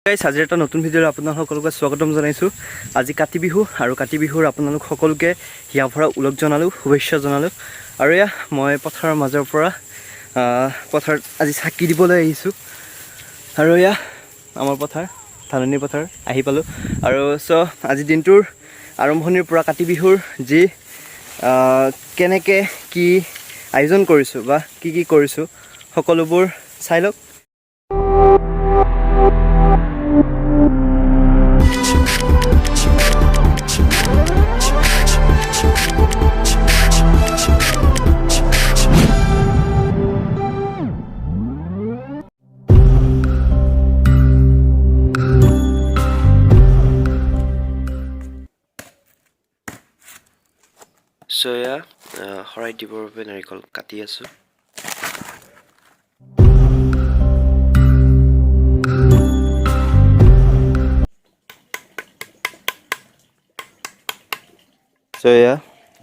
Guys আজি এটা নতুন ভিডিঅ' আপোনালোক সকলোকে স্বাগতম জনাইছো। আজি কাতি বিহু আৰু কাতি বিহুৰ আপোনালোক সকলোকে হিয়া ভৰা উলগ জনালো, শুভেচ্ছা জনালো। আৰু এয়া মই পথাৰৰ মাজৰ পৰা পথাৰত আজি চাকি দিবলৈ আহিছো। আৰু এয়া আমাৰ পথাৰ ধাননি পথাৰ আহি পালো। আৰু আজি দিনটোৰ আৰম্ভণিৰ পৰা কাতি বিহুৰ যি কেনেকে কি আয়োজন কৰিছো বা কি কৰিছো সকলোবোৰ চাই লওক। Soya, শৰাই দিবৰ বাবে নাৰিকল কাটি আছো। Soya,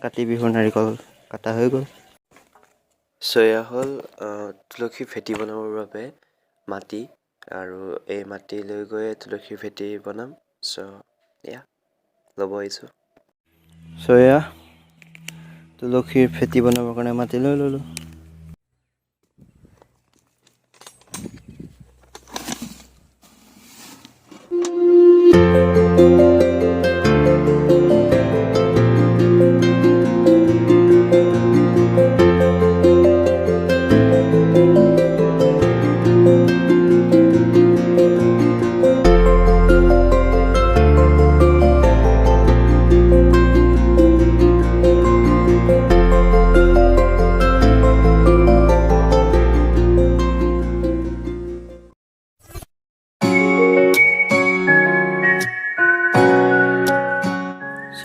কাতি বিহুৰ নাৰিকল কাটা হৈ গ'ল। Soya হ'ল তুলসী ভেটি বনাবৰ বাবে মাটি, আৰু এই মাটি লৈ গৈ তুলসী ভেটি বনাম। এয়া ল'ব আহিছো। Soya তুলসীৰ ভেটি বনাবৰ কাৰণে মাটি লৈ ল'লো।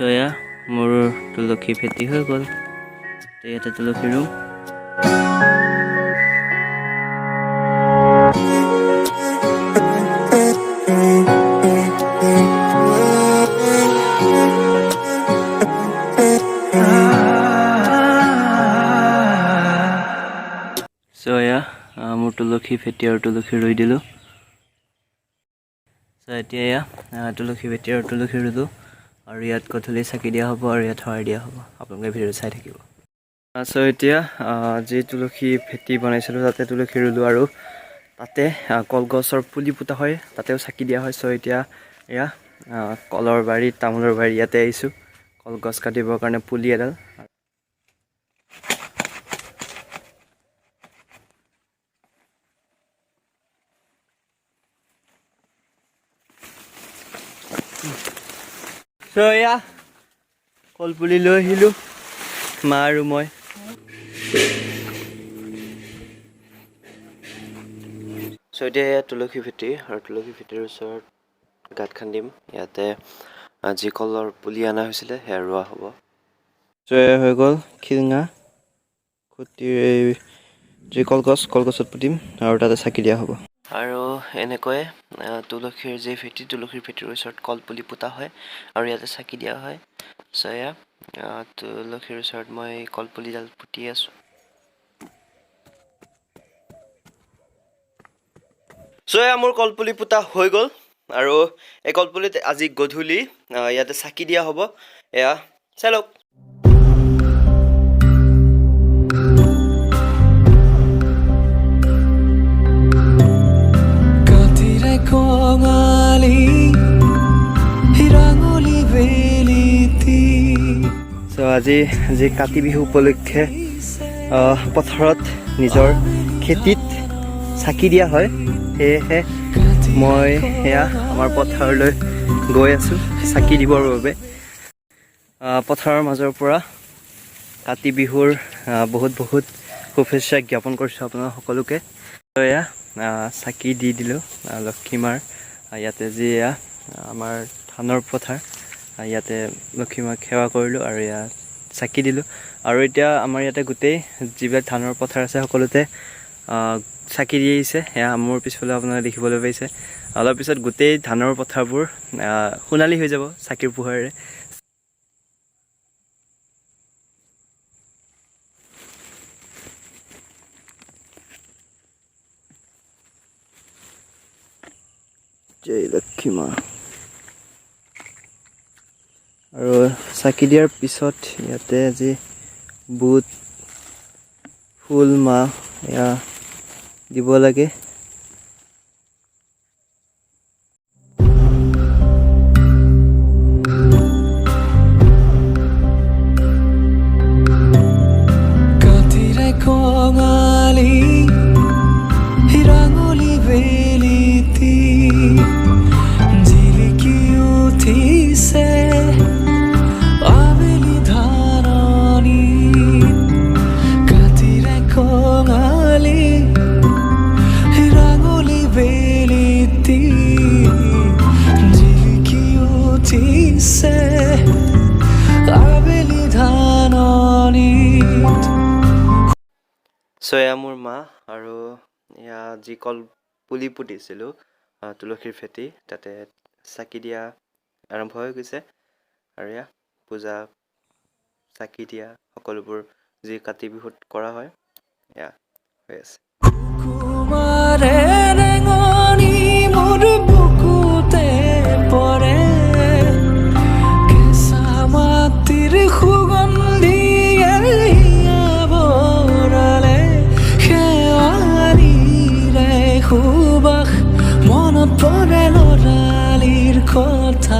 Soya মোৰ তুলসী ভেটি হৈ গ'ল। ইয়াতে তুলসী ৰুম। Soya মোৰ তুলসী ভেটি আৰু তুলসী ৰুই দিলো। এতিয়া তুলসী ভেটি আৰু তুলসী ৰুলো। আৰু ইয়াত গধূলি চাকি দিয়া হ'ব আৰু ইয়াত শৰাই দিয়া হ'ব। আপোনালোকে ভিডিঅ' চাই থাকিব। এতিয়া যি তুলসী ভেটি বনাইছিলোঁ তাতে তুলসী ৰুলো, আৰু তাতে কলগছৰ পুলি পোতা হয়, তাতেও চাকি দিয়া হয়। এতিয়া এয়া কলৰ বাৰী তামোলৰ বাৰী ইয়াতে আহিছোঁ কলগছ কাটিবৰ কাৰণে পুলি এডাল। এয়া কলপুলি লৈ আহিলো মা আৰু মই। এতিয়া এয়া তুলসী ভেটি, আৰু তুলসী ভেটিৰ ওচৰত গাঁত খান্দিম। ইয়াতে যি কলৰ পুলি অনা হৈছিলে সেয়া ৰোৱা হ'ব। এয়া হৈ গ'ল খিলঙা খুটিৰ যি কলগছত পুতিম আৰু তাতে চাকি দিয়া হ'ব। আৰু এনেকৈ তুলসীৰ যি ভেটি, তুলসীৰ ভেটিৰ ওচৰত কলপুলি পোতা হয় আৰু ইয়াতে চাকি দিয়া হয়। এয়া তুলসীৰ ওচৰত মই কলপুলিডাল পুতি আছো। এয়া মোৰ কলপুলি পোতা হৈ গ'ল, আৰু এই কলপুলিত আজি গধূলি ইয়াতে চাকি দিয়া হ'ব। এয়া চাই লওক। আজি যি কাতি বিহু উপলক্ষে পথাৰত নিজৰ খেতিত চাকি দিয়া হয়, সেয়েহে মই সেয়া আমাৰ পথাৰলৈ গৈ আছোঁ চাকি দিবৰ বাবে। পথাৰৰ মাজৰ পৰা কাতি বিহুৰ বহুত শুভেচ্ছা জ্ঞাপন কৰিছোঁ আপোনালোক সকলোকে। এয়া চাকি দি দিলোঁ লক্ষী মাৰ ইয়াতে, যি এয়া আমাৰ ধানৰ পথাৰ, ইয়াতে লক্ষী মাক সেৱা কৰিলোঁ আৰু ইয়াত চাকি দিলোঁ। আৰু এতিয়া আমাৰ ইয়াতে গোটেই যিবিলাক ধানৰ পথাৰ আছে সকলোতে চাকি দি আহিছে। সেয়া মোৰ পিছফালে আপোনালোকে দেখিবলৈ পাইছে। অলপ পিছত গোটেই ধানৰ পথাৰবোৰ সোণালী হৈ যাব চাকিৰ পোহৰেৰে। জয় লক্ষ্মী মা আৰু চাকি দিয়াৰ পিছত ইয়াতে আজি বুট ফুল মাহ এয়া দিব লাগে কঙালি হিৰাঙলি বেলিতি জিলিকি উঠিছে আবেলি ধাৰণি কাতিৰে কঙালি হিৰাঙলি বেলিতি জিলিকি উঠিছে আবেলি ধাৰণিত সয়া মোৰ মা আৰু এয়া যি কল পুলি পুতিছিলোঁ তুলসীৰ ফেটি তাতে চাকি দিয়া আৰম্ভ হৈ গৈছে আৰু এয়া পূজা চাকি দিয়া সকলোবোৰ যি কাতি বিহুত কৰা হয় এয়া হৈ আছে কুমাৰে ৰেঙনি মোৰ বুকুতে পৰে কেঁচা মাটিৰ সুগন্ধিয়ে বৰালে সুবাস মনত পৰে লৰালিৰ কথা